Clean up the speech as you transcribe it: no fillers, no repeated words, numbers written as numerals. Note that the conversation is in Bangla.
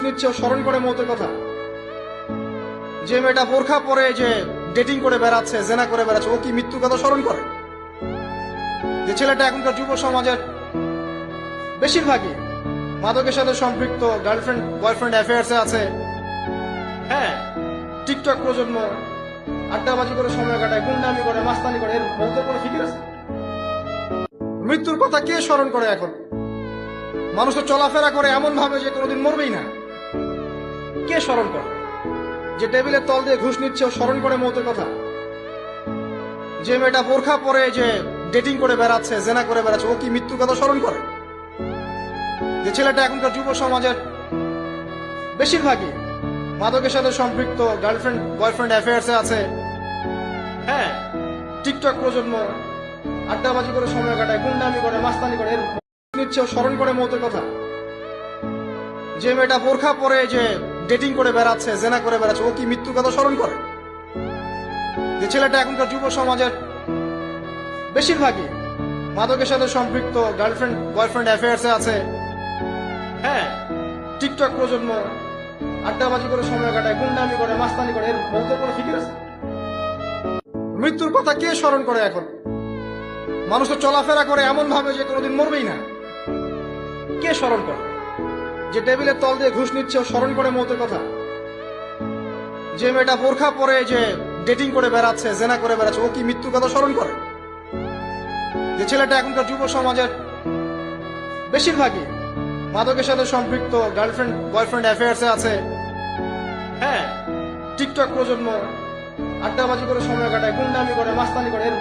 নিচ্ছে স্মরণ করে মৌতের কথা। যে মেয়েটা বোরখা পরে যে ডেটিং করে বেড়াচ্ছে, জেনা করে বেড়াচ্ছে, ও কি মৃত্যুর কথা স্মরণ করে? যে ছেলেটা এখনকার যুব সমাজের বেশিরভাগই মাদকের সাথে সম্পৃক্ত, গার্লফ্রেন্ড বয়ফ্রেন্ড অ্যাফেয়ার্সে আছে, হ্যাঁ, টিকটক প্রজন্ম, আড্ডাবাজি করে সময় কাটায়, গুন্ডামি করে, মাস্তানি করে, এর মৌতের কোনো ফিকির আছে? মৃত্যুর কথা কে স্মরণ করে এখন? মানুষ তো চলাফেরা করে এমন ভাবে যে কোনোদিন মরবেই না। কে স্মরণ করে? যে টেবিলের তল দিয়ে ঘুষ নিচ্ছে ও স্মরণ করে মৌতের কথা। যে মেয়েটা বোরখা পরে যে ডেটিং করে বেড়াচ্ছে, জেনা করে বেড়াচ্ছে, ও কি মৃত্যুর কথা স্মরণ করে? যে ছেলেটা এখনকার যুব সমাজের বেশিরভাগই মাদকের সাথে সম্পৃক্ত, গার্লফ্রেন্ড বয়ফ্রেন্ড অ্যাফেয়ার্সে আছে, হ্যাঁ, টিকটক প্রজন্ম, আড্ডাবাজি করে সময় কাটায়, গুন্ডামি করে, মাস্তানি করে, এর নিচ্ছে ও স্মরণ করে মৌতের কথা। যে মেয়েটা বোরখা পরে যে ডেটিং করে বেড়াচ্ছে, জেনা করে বেড়াচ্ছে, ও কি মৃত্যুর কথা স্মরণ করে? যে ছেলেটা এখনকার যুব সমাজের বেশিরভাগই মাদকের সাথে সম্পৃক্ত, গার্লফ্রেন্ড বয়ফ্রেন্ড অ্যাফেয়ার্সে আছে, হ্যাঁ, টিকটক প্রজন্ম, আড্ডাবাজি করে সময় কাটায়, গুন্ডামি করে, মাস্তানি করে, এর মৌতের কোনো ফিকির আছে? মৃত্যুর কথা কে স্মরণ করে এখন? মানুষ তো চলাফেরা করে এমন ভাবে যে কোনোদিন মরবেই না। কে স্মরণ করে? যে টেবিলের তল দিয়ে ঘুষ নিচ্ছে ও স্মরণ করে মৌতের কথা। যে মেয়েটা বোরখা পরে যে ডেটিং করে বেড়াচ্ছে, জেনা করে বেড়াচ্ছে, ও কি মৃত্যুর কথা স্মরণ করে? যে ছেলেটা এখনকার যুব সমাজের বেশিরভাগই মাদকের সাথে সম্পৃক্ত, গার্লফ্রেন্ড বয়ফ্রেন্ড অ্যাফেয়ার্সে আছে, হ্যাঁ, টিকটক প্রজন্ম, আড্ডাবাজি করে সময় কাটায়, গুন্ডামি করে, মাস্তানি করে, এর